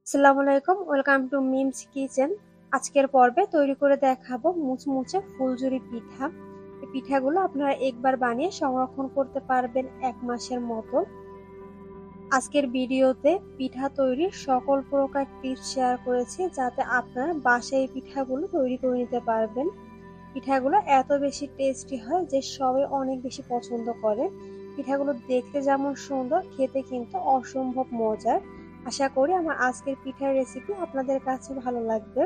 আসসালামু আলাইকুম, welcome to memes kitchen. আজকের পর্বে তৈরি করে দেখাবো মুচমুচে ফুলঝুরি পিঠা। এই পিঠাগুলো আপনারা একবার বানিয়ে সংরক্ষণ করতে পারবেন 1 মাসের মতো। আজকের ভিডিওতে পিঠা তৈরির সকল প্রকার টিপস শেয়ার করেছি, যাতে আপনারা বাসায় এই পিঠাগুলো তৈরি করে নিতে পারবেন। পিঠাগুলো এত বেশি টেস্টি হয় যে সবাই অনেক বেশি পছন্দ করে। পিঠাগুলো দেখতে যেমন সুন্দর, খেতে কিন্তু অসম্ভব মজার। আশা করি আমার আজকের পিঠার রেসিপি আপনাদের কাছে ভালো লাগবে।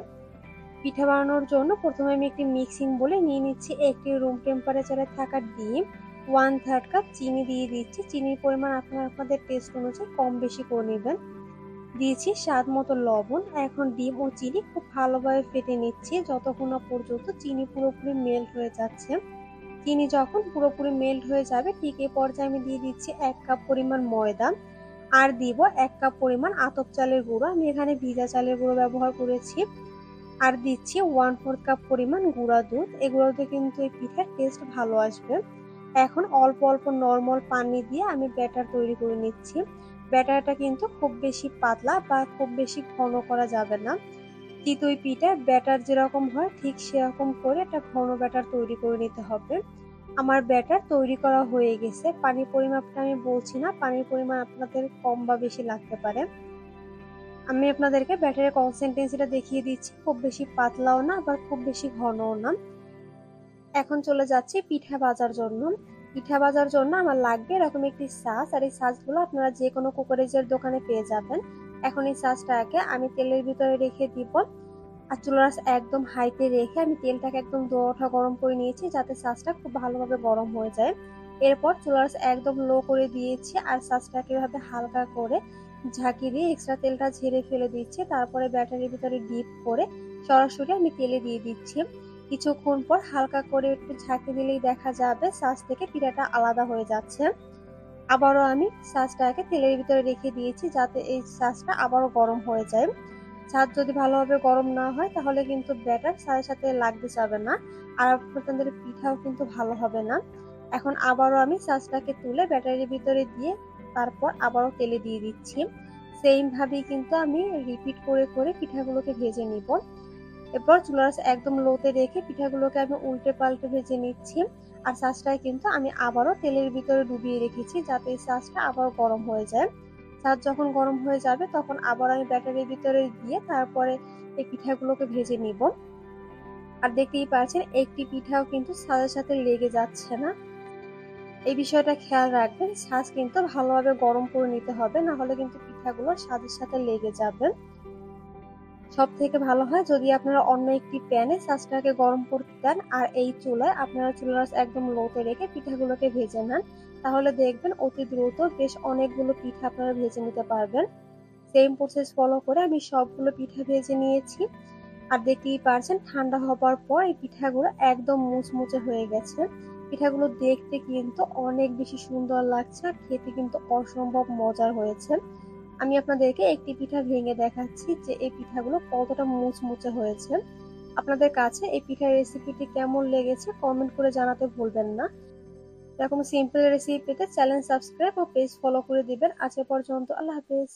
পিঠা বানানোর জন্য প্রথমে আমি একটি মিক্সিং বলে নিয়ে নিচ্ছি একটি রুম টেম্পারেচারে থাকা ডিম, 1/3 কাপ চিনি দিয়ে দিচ্ছি। চিনির পরিমাণ আপনারা আপনাদের টেস্ট অনুযায়ী কম বেশি করে নেবেন। দিয়েছি স্বাদ মতো লবণ। এখন ডিম ও চিনি খুব ভালোভাবে ফেটে নিচ্ছি যতক্ষণ না পর্যন্ত চিনি পুরোপুরি মেল্ট হয়ে যাচ্ছে। চিনি যখন পুরোপুরি মেল্ট হয়ে যাবে ঠিক এই পর্যায়ে আমি দিয়ে দিচ্ছি 1 কাপ পরিমাণ ময়দা, আর দিব 1 কাপ পরিমাণ আতপ চালের গুঁড়ো। আমি এখানে ভিজা চালের গুঁড়ো ব্যবহার করেছি। আর দিচ্ছি 1/4 কাপ পরিমাণ গুঁড়া দুধ। এই গুঁড়া দুধে কিন্তু এই পিঠার টেস্ট ভালো আসবে। এখন অল্প অল্প নরমাল পানি দিয়ে আমি ব্যাটার তৈরি করে নিচ্ছি। ব্যাটারটা কিন্তু খুব বেশি পাতলা বা খুব বেশি ঘন করা যাবে না। চিতই পিঠার ব্যাটার যেরকম হয় ঠিক সেরকম করে একটা ঘন ব্যাটার তৈরি করে নিতে হবে। আমার ব্যাটার তৈরি করা হয়ে গেছে। পানির পরিমাপটা আমি বলছি না, পানির পরিমাণ আপনাদের কম বা বেশি লাগতে পারে। আমি আপনাদেরকে ব্যাটারের কনসিস্টেন্সিটা দেখিয়ে দিচ্ছি, খুব বেশি পাতলাও না আবার খুব বেশি ঘনও না। এখন চলে যাচ্ছি পিঠা ভাজার জন্য। পিঠা ভাজার জন্য আমার লাগবে এরকম একটি সাজ, আর এই সাজগুলো আপনারা যে কোনো কুকারেজের দোকানে পেয়ে যাবেন। এখন এই সাজটাকে আমি তেলের ভিতরে রেখে দিব, আর চুলার আঁচ একদম হাইতে রেখে আমি তেলটাকে একদম দোটা গরম করে নিয়েছি যাতে সাজটা খুব ভালোভাবে গরম হয়ে যায়। এরপর চুলার আঁচ একদম লো করে দিয়েছি, আর সাজটাকে এভাবে হালকা করে ঝাঁকি দিয়ে এক্সট্রা তেলটা ঝেড়ে ফেলে দিচ্ছি। তারপরে ব্যাটারির ভিতরে ডিপ করে সরাসরি আমি তেলে দিয়ে দিচ্ছি। কিছুক্ষণ পর হালকা করে একটু ঝাঁকি দিলেই দেখা যাবে সাজ থেকে পিঠাটা আলাদা হয়ে যাচ্ছে। আবারও আমি সাজটাকে তেলের ভিতরে রেখে দিয়েছি যাতে এই সাজটা আবারও গরম হয়ে যায়। ছাদ যদি ভালোভাবে গরম না হয় তাহলে কিন্তু ব্যাটার ছাদের সাথে লাগতে যাবে না, আর আপনাদের পিঠাও কিন্তু ভালো হবে না। এখন আবারও আমি ছাঁচটাকে তুলে ব্যাটারির ভিতরে দিয়ে তারপর আবারও তেলে দিয়ে দিচ্ছি। সেম ভাবেই কিন্তু আমি রিপিট করে করে পিঠাগুলোকে ভেজে নিব। এরপর চুলার একদম লোতে রেখে পিঠাগুলোকে আমি উল্টে পাল্টে ভেজে নিচ্ছি। আর ছাঁচটায় কিন্তু আমি আবারও তেলের ভিতরে ডুবিয়ে রেখেছি যাতে এই ছাঁচটা আবার গরম হয়ে যায়। ছাঁচ যখন গরম হয়ে যাবে তখন আবার আমি ব্যাটারির ভিতরে দিয়ে তারপরে এই পিঠাগুলোকে ভেজে নিব। আর দেখতেই পাচ্ছেন একটি পিঠাও কিন্তু ছাঁচের সাথে লেগে যাচ্ছে না। এই বিষয়টা খেয়াল রাখবেন, ছাঁচ কিন্তু ভালোভাবে গরম করে নিতে হবে, না হলে কিন্তু পিঠাগুলো ছাঁচের সাথে লেগে যাবে। সব থেকে ভালো হয় যদি আপনারা অন্য একটি প্যানে ছাঁচটাকে গরম করতে দেন, আর এই চুলায় আপনারা চুলার আঁচ একদম লোতে রেখে পিঠাগুলোকে ভেজে নেন। তাহলে দেখবেন অতি দ্রুত বেশ অনেকগুলো পিঠা আপনারা ভেজে নিতে পারবেন। সেম প্রসেস ফলো করে আমি সবগুলো পিঠা ভেজে নিয়েছি। আর দেখতেই পারছেন ঠান্ডা হবার পর এই পিঠাগুলো একদম মুচমুচে হয়ে গেছে। পিঠাগুলো দেখতে কিন্তু অনেক বেশি সুন্দর লাগছে, আর খেতে কিন্তু অসম্ভব মজার হয়েছে। আমি আপনাদেরকে একটি পিঠা ভেঙে দেখাচ্ছি যে এই পিঠাগুলো কতটা মুচমুচে হয়েছে। আপনাদের কাছে এই পিঠার রেসিপিটি কেমন লেগেছে কমেন্ট করে জানাতে ভুলবেন না। এরকম সিম্পল রেসিপি পেতে চ্যানেল সাবস্ক্রাইব ও পেজ ফলো করে দিবেন। আজ এ পর্যন্ত, আল্লাহ হাফেজ।